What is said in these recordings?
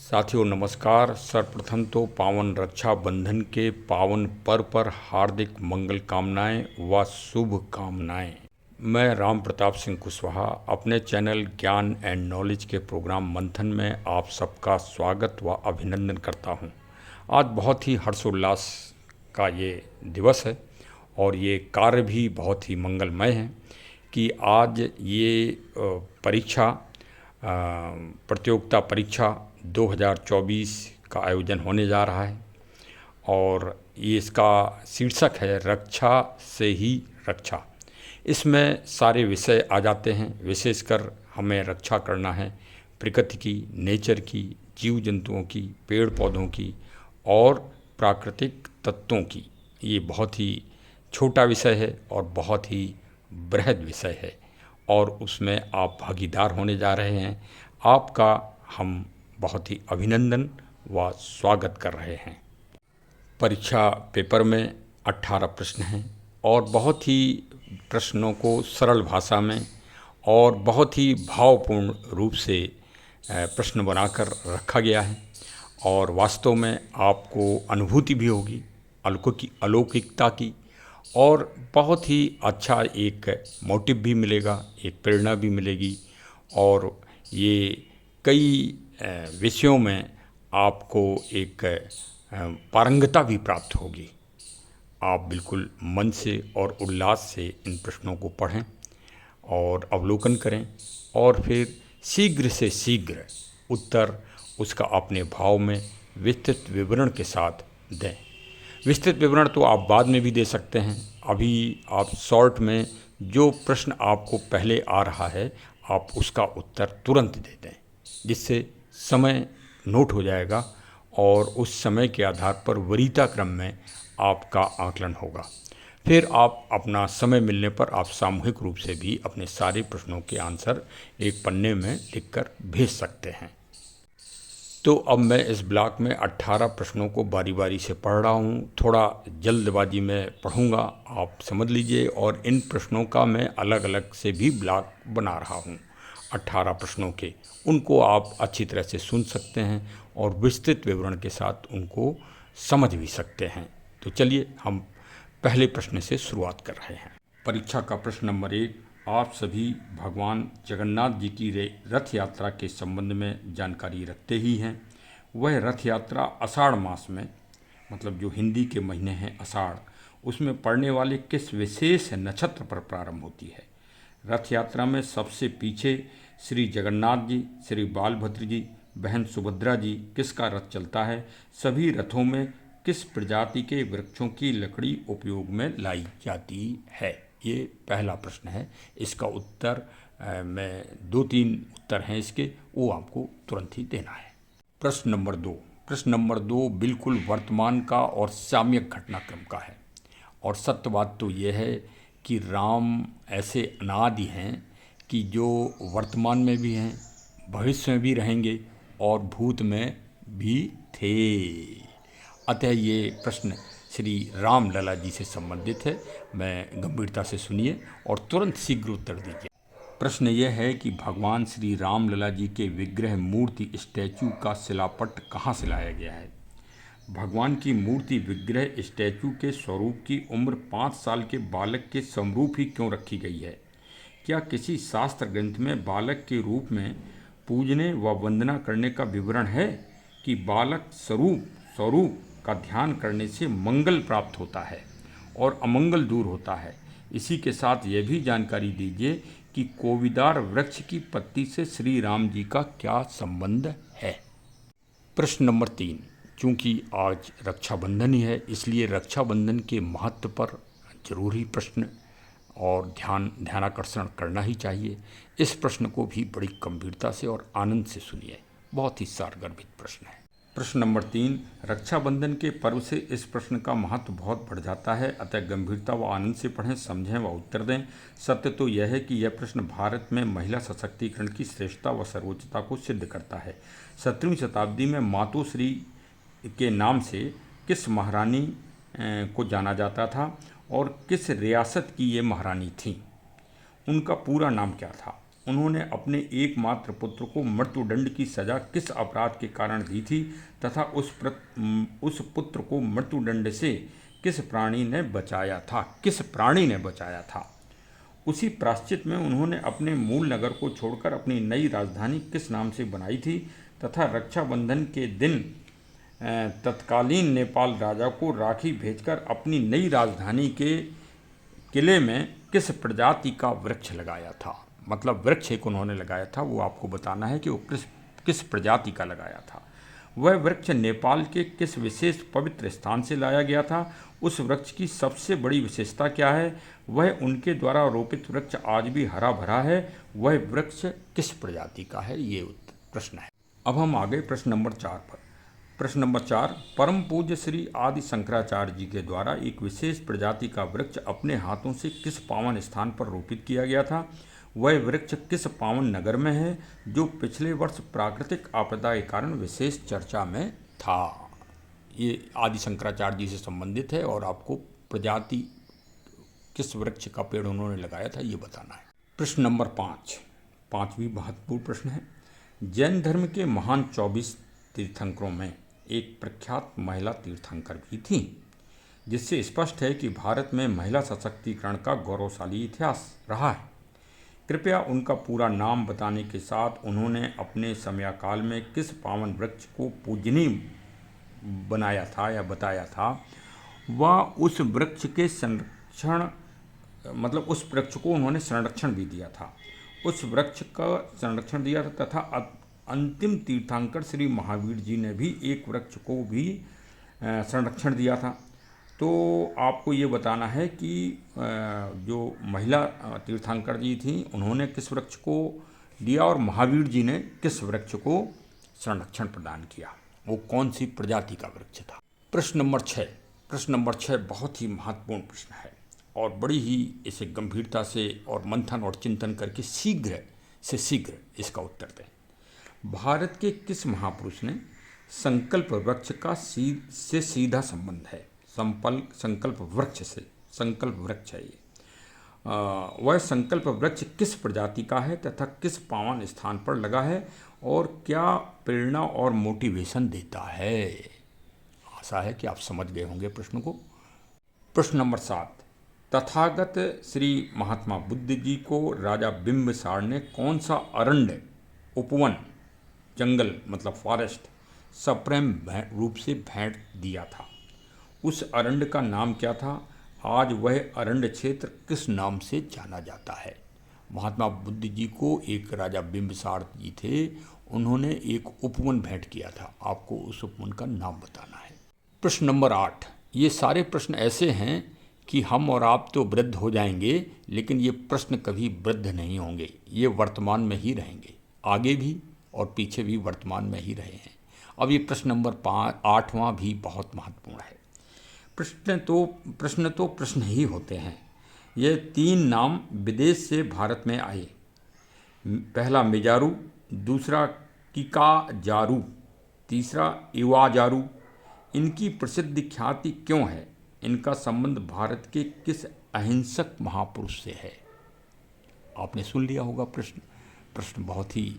साथियों नमस्कार। सर्वप्रथम तो पावन रक्षाबंधन के पावन पर्व पर हार्दिक मंगल कामनाएं व शुभ कामनाएं। मैं राम प्रताप सिंह कुशवाहा अपने चैनल ज्ञान एंड नॉलेज के प्रोग्राम मंथन में आप सबका स्वागत व अभिनंदन करता हूं। आज बहुत ही हर्षोल्लास का ये दिवस है और ये कार्य भी बहुत ही मंगलमय है कि आज ये प्रतियोगिता परीक्षा 2024 का आयोजन होने जा रहा है और ये इसका शीर्षक है रक्षा से ही रक्षा। इसमें सारे विषय आ जाते हैं। विशेषकर हमें रक्षा करना है प्रकृति की, नेचर की, जीव जंतुओं की, पेड़ पौधों की और प्राकृतिक तत्वों की। ये बहुत ही छोटा विषय है और बहुत ही बृहद विषय है और उसमें आप भागीदार होने जा रहे हैं। आपका हम बहुत ही अभिनंदन व स्वागत कर रहे हैं। परीक्षा पेपर में 18 प्रश्न हैं और बहुत ही प्रश्नों को सरल भाषा में और बहुत ही भावपूर्ण रूप से प्रश्न बनाकर रखा गया है और वास्तव में आपको अनुभूति भी होगी अलौकिकता की और बहुत ही अच्छा एक मोटिव भी मिलेगा, एक प्रेरणा भी मिलेगी और ये कई विषयों में आपको एक पारंगता भी प्राप्त होगी। आप बिल्कुल मन से और उल्लास से इन प्रश्नों को पढ़ें और अवलोकन करें और फिर शीघ्र से शीघ्र उत्तर उसका अपने भाव में विस्तृत विवरण के साथ दें। विस्तृत विवरण तो आप बाद में भी दे सकते हैं। अभी आप शॉर्ट में जो प्रश्न आपको पहले आ रहा है आप उसका उत्तर तुरंत दे दें, जिससे समय नोट हो जाएगा और उस समय के आधार पर वरीयता क्रम में आपका आकलन होगा। फिर आप अपना समय मिलने पर आप सामूहिक रूप से भी अपने सारे प्रश्नों के आंसर एक पन्ने में लिखकर भेज सकते हैं। तो अब मैं इस ब्लॉक में 18 प्रश्नों को बारी बारी से पढ़ रहा हूँ। थोड़ा जल्दबाजी में पढ़ूँगा, आप समझ लीजिए। और इन प्रश्नों का मैं अलग अलग से भी ब्लॉक बना रहा हूँ। 18 प्रश्नों के उनको आप अच्छी तरह से सुन सकते हैं और विस्तृत विवरण के साथ उनको समझ भी सकते हैं। तो चलिए हम पहले प्रश्न से शुरुआत कर रहे हैं। परीक्षा का प्रश्न नंबर 1, आप सभी भगवान जगन्नाथ जी की रथ यात्रा के संबंध में जानकारी रखते ही हैं। वह रथ यात्रा आषाढ़ मास में, मतलब जो हिंदी के महीने हैं आषाढ़, उसमें पड़ने वाले किस विशेष नक्षत्र पर प्रारंभ होती है। रथ यात्रा में सबसे पीछे श्री जगन्नाथ जी, श्री बालभद्र जी, बहन सुभद्रा जी किसका रथ चलता है। सभी रथों में किस प्रजाति के वृक्षों की लकड़ी उपयोग में लाई जाती है। ये पहला प्रश्न है। इसका उत्तर मैं 2-3 उत्तर हैं इसके, वो आपको तुरंत ही देना है। प्रश्न नंबर 2 बिल्कुल वर्तमान का और साम्यक घटनाक्रम का है। और सत्य बात तो यह है कि राम ऐसे अनादि हैं कि जो वर्तमान में भी हैं, भविष्य में भी रहेंगे और भूत में भी थे। अतः ये प्रश्न श्री राम लला जी से संबंधित है। मैं गंभीरता से सुनिए और तुरंत शीघ्र उत्तर दीजिए। प्रश्न यह है कि भगवान श्री राम लला जी के विग्रह मूर्ति स्टैचू का शिलापट कहाँ से लाया गया है। भगवान की मूर्ति विग्रह स्टैचू के स्वरूप की उम्र 5 साल के बालक के समरूप ही क्यों रखी गई है। क्या किसी शास्त्र ग्रंथ में बालक के रूप में पूजने व वंदना करने का विवरण है कि बालक स्वरूप का ध्यान करने से मंगल प्राप्त होता है और अमंगल दूर होता है। इसी के साथ यह भी जानकारी दीजिए कि कोविदार वृक्ष की पत्ती से श्री राम जी का क्या संबंध है। प्रश्न नंबर 3, चूँकि आज रक्षाबंधन ही है इसलिए रक्षाबंधन के महत्व पर जरूरी प्रश्न और ध्यानाकर्षण करना ही चाहिए। इस प्रश्न को भी बड़ी गंभीरता से और आनंद से सुनिए। बहुत ही सारगर्भित प्रश्न है। प्रश्न नंबर 3, रक्षाबंधन के पर्व से इस प्रश्न का महत्व बहुत बढ़ जाता है। अतः गंभीरता व आनंद से पढ़ें, समझें व उत्तर दें। सत्य तो यह है कि यह प्रश्न भारत में महिला सशक्तिकरण की श्रेष्ठता व सर्वोच्चता को सिद्ध करता है। 17वीं शताब्दी में मातोश्री के नाम से किस महारानी को जाना जाता था और किस रियासत की ये महारानी थीं। उनका पूरा नाम क्या था। उन्होंने अपने एकमात्र पुत्र को मृत्युदंड की सजा किस अपराध के कारण दी थी तथा उस पुत्र को मृत्युदंड से किस प्राणी ने बचाया था? किस प्राणी ने बचाया था? उसी प्रायश्चित में उन्होंने अपने मूल नगर को छोड़कर अपनी नई राजधानी किस नाम से बनाई थी तथा रक्षाबंधन के दिन तत्कालीन नेपाल राजा को राखी भेजकर अपनी नई राजधानी के किले में किस प्रजाति का वृक्ष लगाया था? मतलब वृक्ष एक उन्होंने लगाया था, वो आपको बताना है कि वो किस प्रजाति का लगाया था। वह वृक्ष नेपाल के किस विशेष पवित्र स्थान से लाया गया था? उस वृक्ष की सबसे बड़ी विशेषता क्या है? वह उनके द्वारा रोपित वृक्ष आज भी हरा भरा है। वह वृक्ष किस प्रजाति का है? ये प्रश्न है। अब हम आ गए प्रश्न नंबर 4 पर। प्रश्न नंबर 4, परम पूज्य श्री आदि शंकराचार्य जी के द्वारा एक विशेष प्रजाति का वृक्ष अपने हाथों से किस पावन स्थान पर रोपित किया गया था? वह वृक्ष किस पावन नगर में है जो पिछले वर्ष प्राकृतिक आपदा के कारण विशेष चर्चा में था? ये आदि शंकराचार्य जी से संबंधित है और आपको प्रजाति किस वृक्ष का पेड़ उन्होंने लगाया था ये बताना है। प्रश्न नंबर 5, पांचवी महत्वपूर्ण प्रश्न है। जैन धर्म के महान 24 तीर्थंकरों में एक प्रख्यात महिला तीर्थंकर भी थी, जिससे स्पष्ट है कि भारत में महिला सशक्तिकरण का गौरवशाली इतिहास रहा है। कृपया उनका पूरा नाम बताने के साथ उन्होंने अपने समयकाल में किस पावन वृक्ष को पूजनीय बनाया था या बताया था, वह उस वृक्ष के संरक्षण उस वृक्ष को उन्होंने संरक्षण भी दिया था, उस वृक्ष का संरक्षण दिया था तथा अंतिम तीर्थंकर श्री महावीर जी ने भी एक वृक्ष को भी संरक्षण दिया था। तो आपको ये बताना है कि जो महिला तीर्थंकर जी थी उन्होंने किस वृक्ष को दिया और महावीर जी ने किस वृक्ष को संरक्षण प्रदान किया, वो कौन सी प्रजाति का वृक्ष था? प्रश्न नंबर 6 बहुत ही महत्वपूर्ण प्रश्न है और बड़ी ही इसे गंभीरता से और मंथन और चिंतन करके शीघ्र से शीघ्र इसका उत्तर दें। भारत के किस महापुरुष ने संकल्प वृक्ष का से सीधा संबंध है? संकल्प वृक्ष से, संकल्प वृक्ष है ये। वह संकल्प वृक्ष किस प्रजाति का है तथा किस पावन स्थान पर लगा है और क्या प्रेरणा और मोटिवेशन देता है? आशा है कि आप समझ गए होंगे प्रश्न को। प्रश्न नंबर 7, तथागत श्री महात्मा बुद्ध जी को राजा बिंबिसार ने कौन सा अरण्य, उपवन, जंगल मतलब फॉरेस्ट सप्रेम रूप से भेंट दिया था? उस अरण्य का नाम क्या था? आज वह अरण्य क्षेत्र किस नाम से जाना जाता है? महात्मा बुद्ध जी को एक राजा बिंबिसार जी थे, उन्होंने एक उपवन भेंट किया था, आपको उस उपवन का नाम बताना है। प्रश्न नंबर 8, ये सारे प्रश्न ऐसे हैं कि हम और आप तो वृद्ध हो जाएंगे लेकिन ये प्रश्न कभी वृद्ध नहीं होंगे, ये वर्तमान में ही रहेंगे, आगे भी और पीछे भी वर्तमान में ही रहे हैं। अब ये प्रश्न नंबर 8वां भी बहुत महत्वपूर्ण है। प्रश्न ही होते हैं। ये 3 नाम विदेश से भारत में आए। पहला मिजारू, दूसरा किकाजारू, तीसरा इवाजारू। इनकी प्रसिद्ध ख्याति क्यों है? इनका संबंध भारत के किस अहिंसक महापुरुष से है? आपने सुन लिया होगा प्रश्न बहुत ही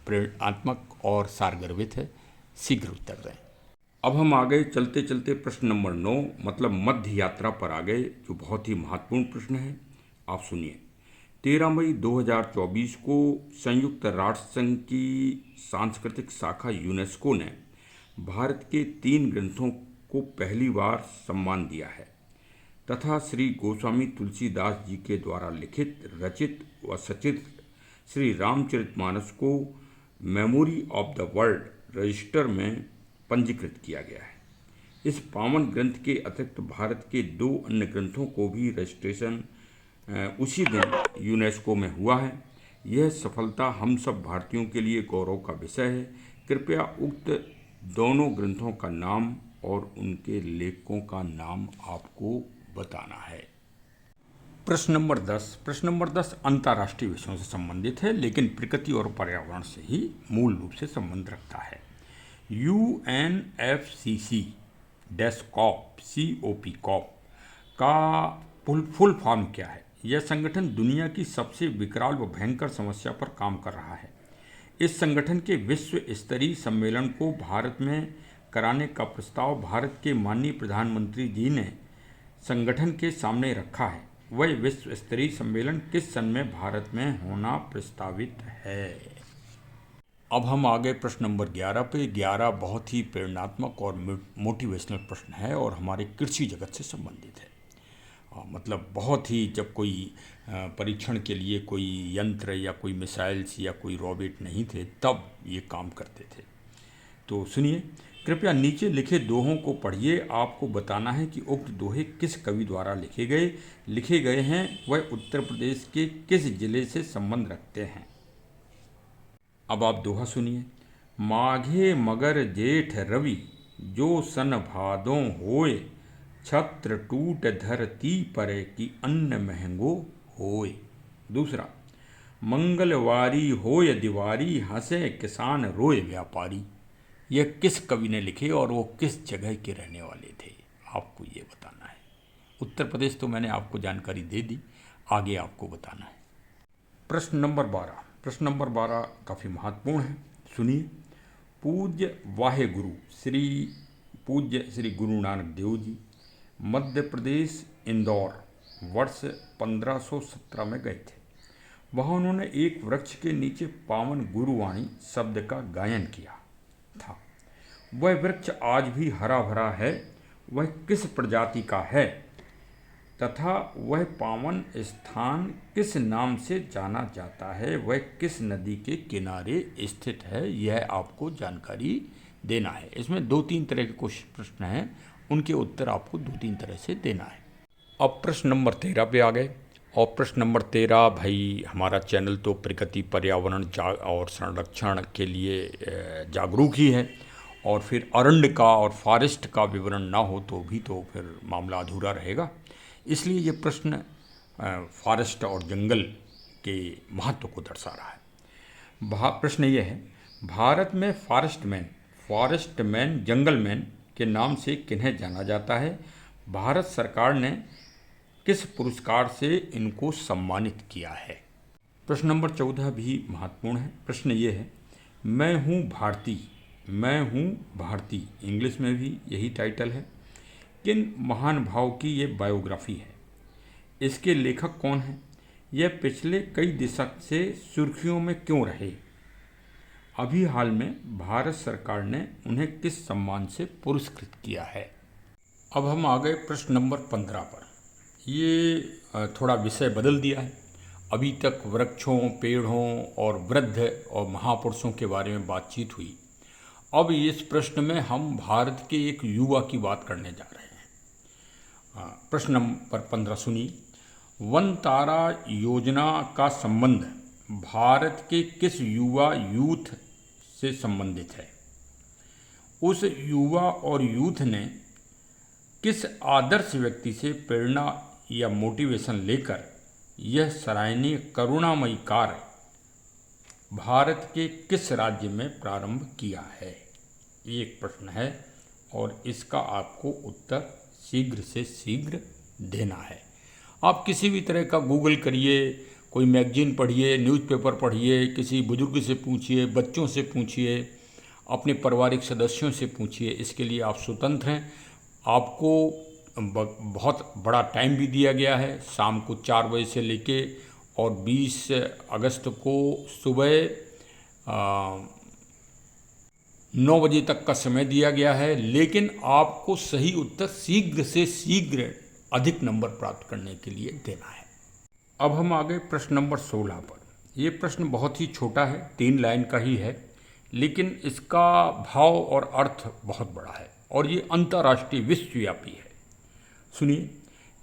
प्रेरणात्मक और सारगर्भित है, शीघ्र उत्तर दें। अब हम आ गए चलते चलते प्रश्न नंबर 9 मतलब मध्य यात्रा पर आ गए, जो बहुत ही महत्वपूर्ण प्रश्न है। आप सुनिए। 13 मई 2024 को संयुक्त राष्ट्र संघ की सांस्कृतिक शाखा यूनेस्को ने भारत के 3 ग्रंथों को पहली बार सम्मान दिया है तथा श्री गोस्वामी तुलसीदास जी के द्वारा लिखित, रचित व सचित श्री रामचरितमानस को memory of the world register में पंजीकृत किया गया है। इस पावन ग्रंथ के अतिरिक्त भारत के 2 अन्य ग्रंथों को भी रजिस्ट्रेशन उसी दिन यूनेस्को में हुआ है। यह सफलता हम सब भारतीयों के लिए गौरव का विषय है। कृपया उक्त दोनों ग्रंथों का नाम और उनके लेखकों का नाम आपको बताना है। प्रश्न नंबर 10 अंतर्राष्ट्रीय विषयों से संबंधित है लेकिन प्रकृति और पर्यावरण से ही मूल रूप से संबंध रखता है। UNFCCC COP का फुल फॉर्म क्या है? यह संगठन दुनिया की सबसे विकराल व भयंकर समस्या पर काम कर रहा है। इस संगठन के विश्व स्तरीय सम्मेलन को भारत में कराने का प्रस्ताव भारत के माननीय प्रधानमंत्री जी ने संगठन के सामने रखा है। वह विश्व स्तरीय सम्मेलन किस सन में भारत में होना प्रस्तावित है? अब हम आ गए प्रश्न नंबर 11 पे। 11 बहुत ही प्रेरणात्मक और मोटिवेशनल प्रश्न है और हमारे कृषि जगत से संबंधित है। मतलब बहुत ही, जब कोई परीक्षण के लिए कोई यंत्र या कोई मिसाइल्स या कोई रॉकेट नहीं थे तब ये काम करते थे। तो सुनिए, कृपया नीचे लिखे दोहों को पढ़िए। आपको बताना है कि उक्त दोहे किस कवि द्वारा लिखे गए हैं, वह उत्तर प्रदेश के किस जिले से संबंध रखते हैं। अब आप दोहा सुनिए। माघे मगर जेठ रवि, जो सन भादों होए, छत्र टूट धरती पर कि अन्न महंगो होए। दूसरा, मंगलवारी होय दिवारी, हंसे किसान रोए व्यापारी। यह किस कवि ने लिखे और वो किस जगह के रहने वाले थे, आपको ये बताना है। उत्तर प्रदेश तो मैंने आपको जानकारी दे दी, आगे आपको बताना है। प्रश्न नंबर 12। प्रश्न नंबर 12 काफ़ी महत्वपूर्ण है, सुनिए। पूज्य वाहे गुरु पूज्य श्री गुरु नानक देव जी मध्य प्रदेश इंदौर वर्ष 1517 में गए थे। वहाँ उन्होंने एक वृक्ष के नीचे पावन गुरुवाणी शब्द का गायन किया था। वह वृक्ष आज भी हरा भरा है। वह किस प्रजाति का है तथा वह पावन स्थान किस नाम से जाना जाता है, वह किस नदी के किनारे स्थित है, यह आपको जानकारी देना है। इसमें 2-3 तरह के कुछ प्रश्न हैं, उनके उत्तर आपको 2-3 तरह से देना है। अब प्रश्न नंबर 13 पे आ गए। और प्रश्न नंबर 13, भाई हमारा चैनल तो प्रकृति पर्यावरण और संरक्षण के लिए जागरूक ही है, और फिर अरण्य का और फॉरेस्ट का विवरण ना हो तो भी तो फिर मामला अधूरा रहेगा। इसलिए ये प्रश्न फॉरेस्ट और जंगल के महत्व को दर्शा रहा है। प्रश्न ये है, भारत में फॉरेस्ट मैन जंगल मैन के नाम से किन्हें जाना जाता है? भारत सरकार ने किस पुरस्कार से इनको सम्मानित किया है? प्रश्न नंबर 14 भी महत्वपूर्ण है। प्रश्न ये है, मैं हूँ भारती, इंग्लिश में भी यही टाइटल है, किन महान भाव की ये बायोग्राफी है? इसके लेखक कौन हैं? यह पिछले कई दशक से सुर्खियों में क्यों रहे? अभी हाल में भारत सरकार ने उन्हें किस सम्मान से पुरस्कृत किया है? अब हम आ गए प्रश्न नंबर 15 पर। ये थोड़ा विषय बदल दिया है। अभी तक वृक्षों, पेड़ों और वृद्ध और महापुरुषों के बारे में बातचीत हुई। अब इस प्रश्न में हम भारत के एक युवा की बात करने जा रहे हैं। प्रश्न नंबर 15 सुनिए। वन तारा योजना का संबंध भारत के किस युवा यूथ से संबंधित है? उस युवा और यूथ ने किस आदर्श व्यक्ति से प्रेरणा या मोटिवेशन लेकर यह सराहनीय करुणामयी कार्य भारत के किस राज्य में प्रारंभ किया है? ये एक प्रश्न है और इसका आपको उत्तर शीघ्र से शीघ्र देना है। आप किसी भी तरह का गूगल करिए, कोई मैगजीन पढ़िए, न्यूज़पेपर पढ़िए, किसी बुजुर्ग से पूछिए, बच्चों से पूछिए, अपने पारिवारिक सदस्यों से पूछिए, इसके लिए आप स्वतंत्र हैं। आपको बहुत बड़ा टाइम भी दिया गया है, शाम को 4 बजे से लेके और 20 अगस्त को सुबह 9 बजे तक का समय दिया गया है, लेकिन आपको सही उत्तर शीघ्र से शीघ्र अधिक नंबर प्राप्त करने के लिए देना है। अब हम आ गए प्रश्न नंबर 16 पर। ये प्रश्न बहुत ही छोटा है, 3 लाइन का ही है, लेकिन इसका भाव और अर्थ बहुत बड़ा है और ये अंतर्राष्ट्रीय विश्वव्यापी है। सुनिए।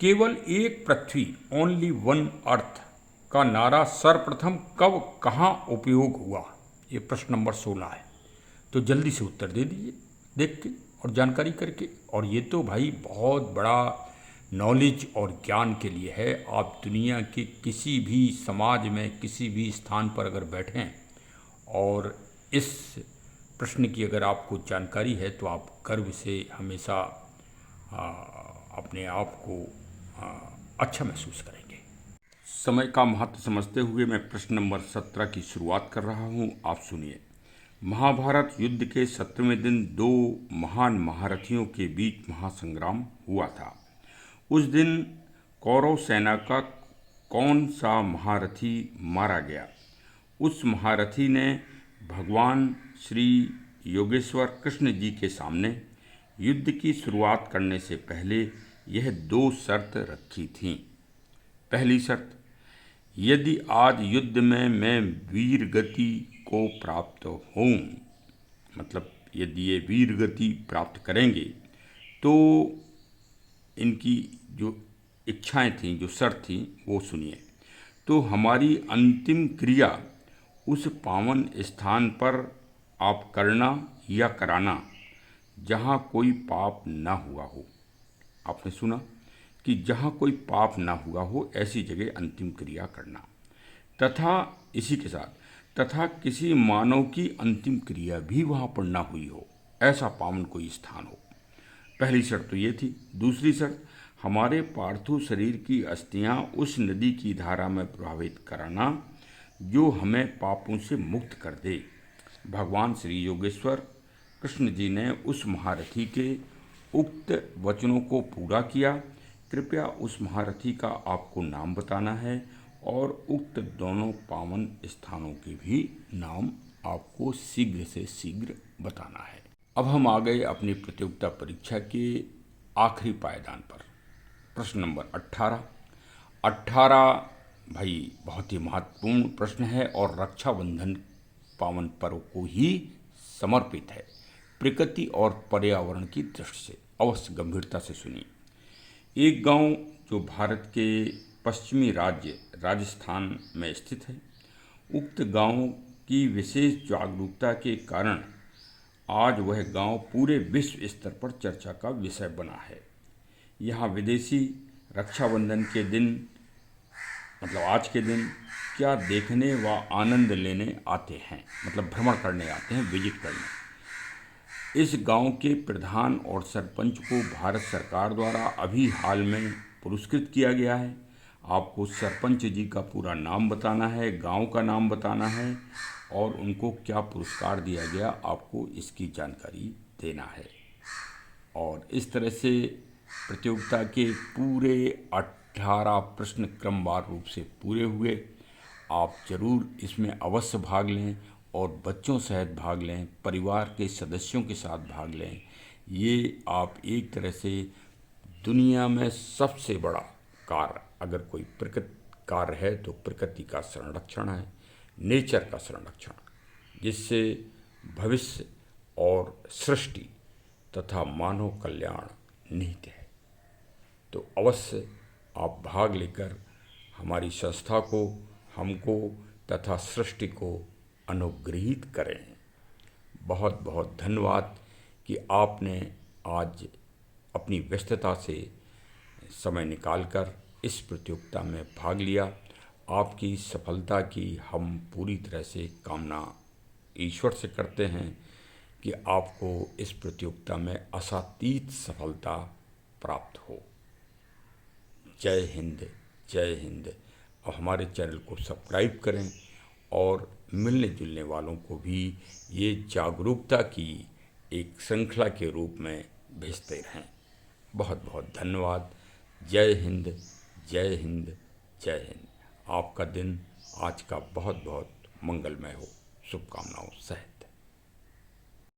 केवल एक पृथ्वी, ओनली वन अर्थ का नारा सर्वप्रथम कब कहाँ उपयोग हुआ? ये प्रश्न नंबर 16 है। तो जल्दी से उत्तर दे दीजिए देख के और जानकारी करके। और ये तो भाई बहुत बड़ा नॉलेज और ज्ञान के लिए है। आप दुनिया के किसी भी समाज में, किसी भी स्थान पर अगर बैठें और इस प्रश्न की अगर आपको जानकारी है तो आप गर्व से हमेशा अपने आप को अच्छा महसूस करेंगे। समय का महत्व समझते हुए मैं प्रश्न नंबर 17 की शुरुआत कर रहा हूँ। आप सुनिए। महाभारत युद्ध के 17वें दिन दो महान महारथियों के बीच महासंग्राम हुआ था। उस दिन कौरव सेना का कौन सा महारथी मारा गया? उस महारथी ने भगवान श्री योगेश्वर कृष्ण जी के सामने युद्ध की शुरुआत करने से पहले यह दो शर्त रखी थीं। पहली शर्त, यदि आज युद्ध में मैं वीर गति को प्राप्त हूँ, मतलब यदि ये वीर गति प्राप्त करेंगे, तो इनकी जो इच्छाएं थीं, जो शर्त थी, वो सुनिए। तो हमारी अंतिम क्रिया उस पावन स्थान पर आप करना या कराना जहाँ कोई पाप ना हुआ हो। आपने सुना कि जहाँ कोई पाप ना हुआ हो ऐसी जगह अंतिम क्रिया करना, तथा इसी के साथ तथा किसी मानव की अंतिम क्रिया भी वहाँ पर ना हुई हो, ऐसा पावन कोई स्थान हो। पहली शर्त तो ये थी। दूसरी शर्त, हमारे पार्थिव शरीर की अस्थियाँ उस नदी की धारा में प्रभावित कराना जो हमें पापों से मुक्त कर दे। भगवान श्री योगेश्वर कृष्ण जी ने उस महारथी के उक्त वचनों को पूरा किया। कृपया उस महारथी का आपको नाम बताना है और उक्त दोनों पावन स्थानों के भी नाम आपको शीघ्र से शीघ्र बताना है। अब हम आ गए अपनी प्रतियोगिता परीक्षा के आखिरी पायदान पर। प्रश्न नंबर 18 भाई बहुत ही महत्वपूर्ण प्रश्न है और रक्षाबंधन पावन पर्व को ही समर्पित है। प्रकृति और पर्यावरण की दृष्टि से अवश्य गंभीरता से सुनिए। एक गांव जो भारत के पश्चिमी राज्य राजस्थान में स्थित है, उक्त गांव की विशेष जागरूकता के कारण आज वह गांव पूरे विश्व स्तर पर चर्चा का विषय बना है। यहाँ विदेशी रक्षाबंधन के दिन, मतलब आज के दिन, क्या देखने व आनंद लेने आते हैं, मतलब भ्रमण करने आते हैं, विजिट करने। इस गांव के प्रधान और सरपंच को भारत सरकार द्वारा अभी हाल में पुरस्कृत किया गया है। आपको सरपंच जी का पूरा नाम बताना है, गांव का नाम बताना है और उनको क्या पुरस्कार दिया गया, आपको इसकी जानकारी देना है। और इस तरह से प्रतियोगिता के पूरे 18 प्रश्न क्रमवार रूप से पूरे हुए। आप जरूर इसमें अवश्य भाग लें और बच्चों सहित भाग लें, परिवार के सदस्यों के साथ भाग लें। ये आप एक तरह से दुनिया में सबसे बड़ा कार्य, अगर कोई प्रकृति कार्य है तो प्रकृति का संरक्षण है, नेचर का संरक्षण, जिससे भविष्य और सृष्टि तथा मानव कल्याण निहित है। तो अवश्य आप भाग लेकर हमारी संस्था को, हमको तथा सृष्टि को अनुग्रहित करें। बहुत बहुत धन्यवाद कि आपने आज अपनी व्यस्तता से समय निकालकर इस प्रतियोगिता में भाग लिया। आपकी सफलता की हम पूरी तरह से कामना ईश्वर से करते हैं कि आपको इस प्रतियोगिता में असातीत सफलता प्राप्त हो। जय हिंद, जय हिंद। और हमारे चैनल को सब्सक्राइब करें और मिलने जुलने वालों को भी ये जागरूकता की एक श्रृंखला के रूप में भेजते रहें। बहुत बहुत धन्यवाद। जय हिंद, जय हिंद, जय हिंद। आपका दिन आज का बहुत बहुत मंगलमय हो। शुभकामनाओं सहित।